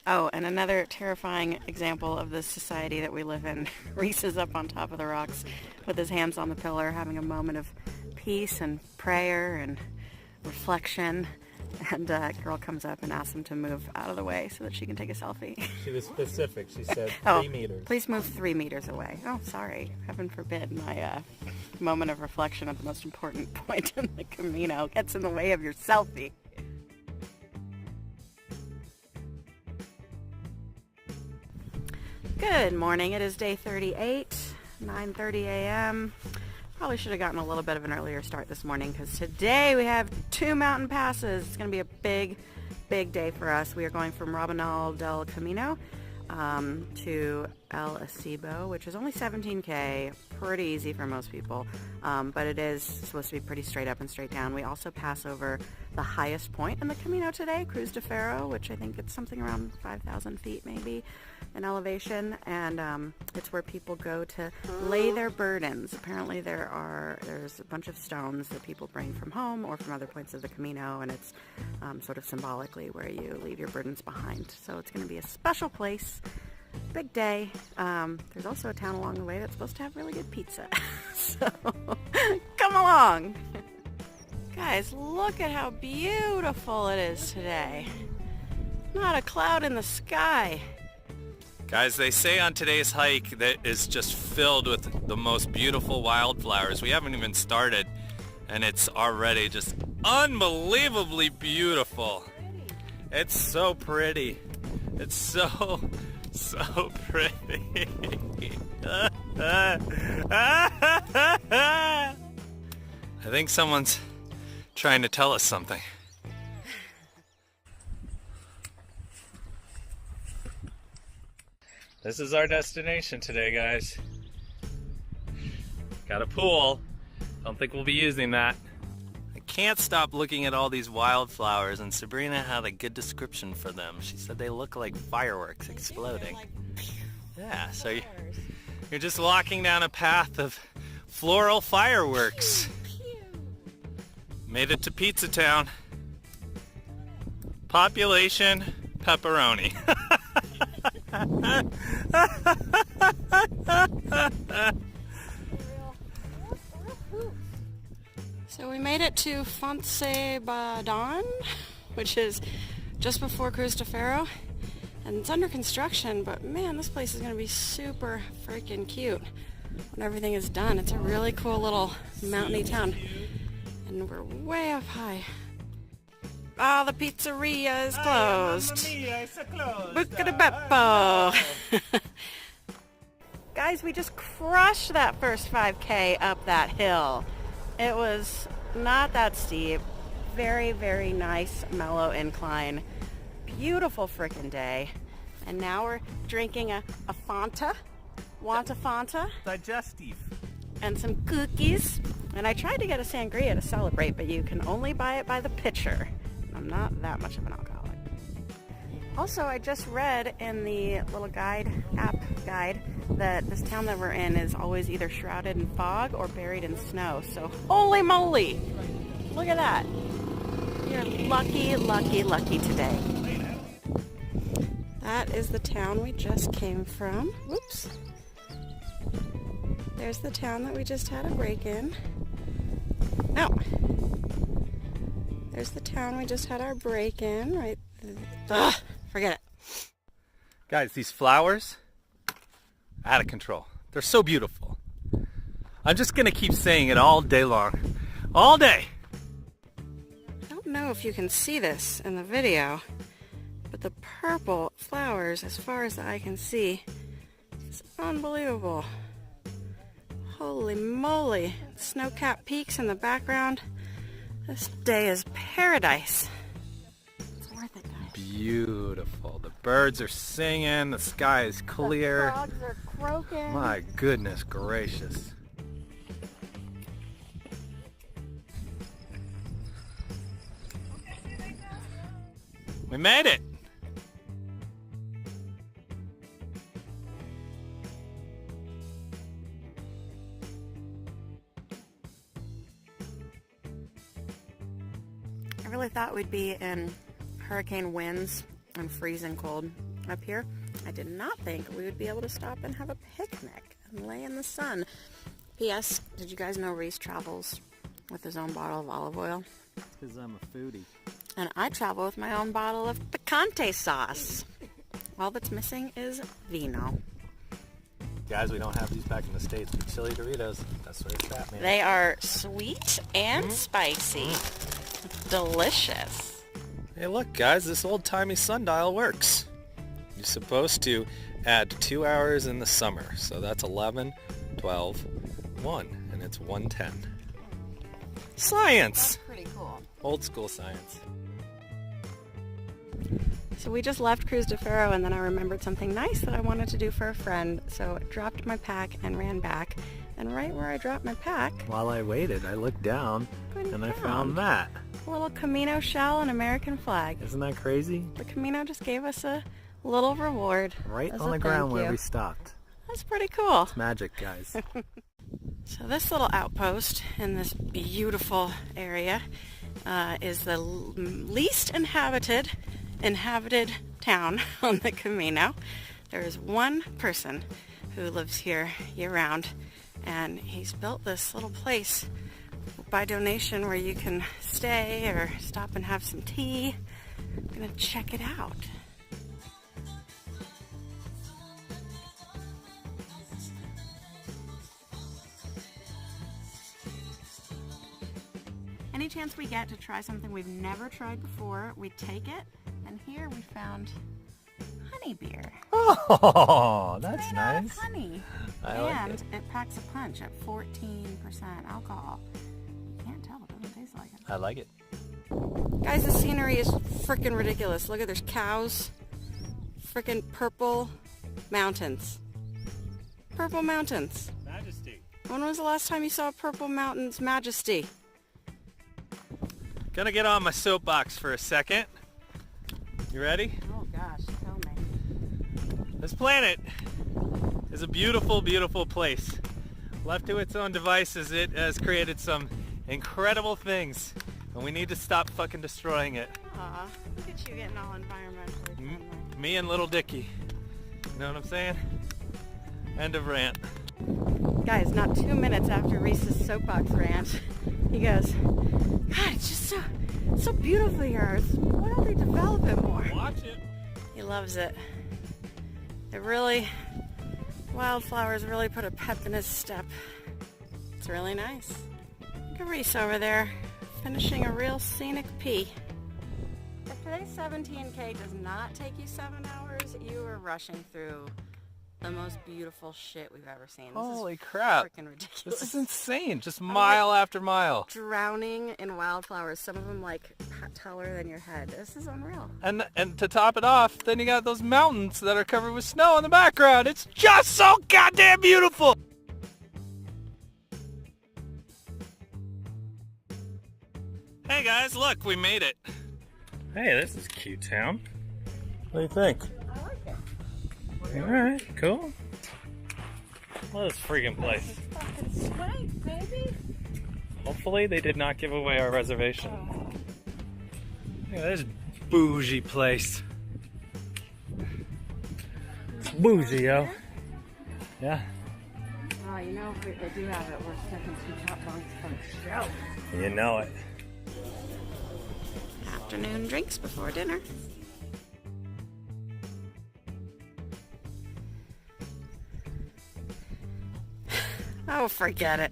Oh, and another terrifying example of the society that we live in. Reese is up on top of the rocks with his hands on the pillar, having a moment of peace and prayer and reflection. And a girl comes up and asks him to move out of the way so that she can take a selfie. She was specific. She said Oh, 3 meters. please move 3 meters away. Oh, sorry. Heaven forbid my moment of reflection at the most important point in the Camino gets in the way of your selfie. Good morning. It is day 38, 9:30 a.m. Probably should have gotten a little bit of an earlier start this morning because today we have 2 mountain passes. It's going to be a big, big day for us. We are going from Rabanal del Camino to El Acebo, which is only 17K, pretty easy for most people, but it is supposed to be pretty straight up and straight down. We also pass over the highest point in the Camino today, Cruz de Ferro, which I think it's something around 5,000 feet maybe in elevation, and it's where people go to lay their burdens. Apparently there's a bunch of stones that people bring from home or from other points of the Camino, and it's sort of symbolically where you leave your burdens behind. So it's going to be a special place, big day. There's also a town along the way that's supposed to have really good pizza. So come along. Guys, look at how beautiful it is today. Not a cloud in the sky. Guys, they say on today's hike that is just filled with the most beautiful wildflowers. We haven't even started, and it's already just unbelievably beautiful. It's so pretty. It's so pretty. I think someone's trying to tell us something. This is our destination today, guys. Got a pool. Don't think we'll be using that. I can't stop looking at all these wildflowers, and Sabrina had a good description for them. She said they look like fireworks exploding. Yeah, so you're just walking down a path of floral fireworks. Made it to Pizza Town. Population, pepperoni. So we made it to Fontsebadan, which is just before Cruz de Ferro, and it's under construction, but man, this place is going to be super freaking cute when everything is done. It's a really cool little mountainy town, and we're way up high. Oh, the pizzeria is closed. Buca de Beppo. Guys, we just crushed that first 5K up that hill. It was not that steep. Very, very nice, mellow incline. Beautiful frickin' day. And now we're drinking a Fanta. Want a Fanta? Digestive. And some cookies. And I tried to get a sangria to celebrate, but you can only buy it by the pitcher. I'm not that much of an alcoholic. Also, I just read in the little app guide, that this town that we're in is always either shrouded in fog or buried in snow. So, holy moly! Look at that. You're lucky, lucky, lucky today. That is the town we just came from. Whoops. There's the town that we just had a break in. No. There's the town we just had our break in, right? Ugh, forget it. Guys, these flowers, out of control. They're so beautiful. I'm just gonna keep saying it all day long. All day. I don't know if you can see this in the video, but the purple flowers, as far as the eye can see, is unbelievable. Holy moly. Snow-capped peaks in the background. This day is paradise. It's worth it, guys. Beautiful. The birds are singing. The sky is clear. The frogs are croaking. My goodness gracious. We made it. I really thought we'd be in hurricane winds and freezing cold up here, I did not think we would be able to stop and have a picnic and lay in the sun. P.S. Did you guys know Reese travels with his own bottle of olive oil? Because I'm a foodie. And I travel with my own bottle of picante sauce. All that's missing is vino. Guys, we don't have these back in the States, but chili Doritos, that's where it's at, man. They are sweet and spicy. Delicious. Hey, look, guys, this old-timey sundial works. You're supposed to add 2 hours in the summer, so that's 11, 12, 1, and it's 1:10. Science! That's pretty cool. Old school science. So we just left Cruz de Ferro, and then I remembered something nice that I wanted to do for a friend. So I dropped my pack and ran back. And right where I dropped my pack, While I waited, I looked down and I found that. a little Camino shell and American flag. Isn't that crazy? The Camino just gave us a little reward. Right as on a the ground thank where you. we stopped. That's pretty cool. It's magic, guys. So this little outpost in this beautiful area is the least inhabited town on the Camino. There is one person who lives here year-round, and he's built this little place by donation where you can stay or stop and have some tea. I'm gonna check it out. Any chance we get to try something we've never tried before, we take it. And here we found honey beer. Oh, that's Made out of nice. honey. I like And it. it packs a punch at 14% alcohol. You can't tell, it doesn't taste like it. I like it. Guys, the scenery is freaking ridiculous. Look at, there's cows. Freaking purple mountains. Purple mountains. Majesty. When was the last time you saw a purple mountain's majesty? Gonna get on my soapbox for a second. You ready? Oh gosh, tell me. This planet is a beautiful, beautiful place. Left to its own devices, it has created some incredible things, and we need to stop fucking destroying it. Aw, look at you getting all environmentally friendly. Me and little Dickie. You know what I'm saying? End of rant. Guys, not 2 minutes after Reese's soapbox rant, he goes, God, it's just so beautiful here. Why don't they develop it more? Watch it. He loves it. Wildflowers really put a pep in his step. It's really nice. Look at Reese over there, finishing a real scenic pee. If today's 17K does not take you 7 hours, you are rushing through the most beautiful shit we've ever seen. This Holy is crap. freaking ridiculous. This is insane. Just mile after mile. Drowning in wildflowers, some of them like taller than your head. This is unreal. And to top it off, then you got those mountains that are covered with snow in the background. It's just so goddamn beautiful. Hey guys, look, we made it. Hey, this is a cute town. What do you think? I like it. Alright, cool. Look at this freaking place. Fucking swank, baby. Hopefully they did not give away our reservation. Look at this bougie place. It's bougie, yo. Yeah. Oh, you know, if they do have it, we're second two top bunks for the show. You know it. Afternoon drinks before dinner. Oh, forget it.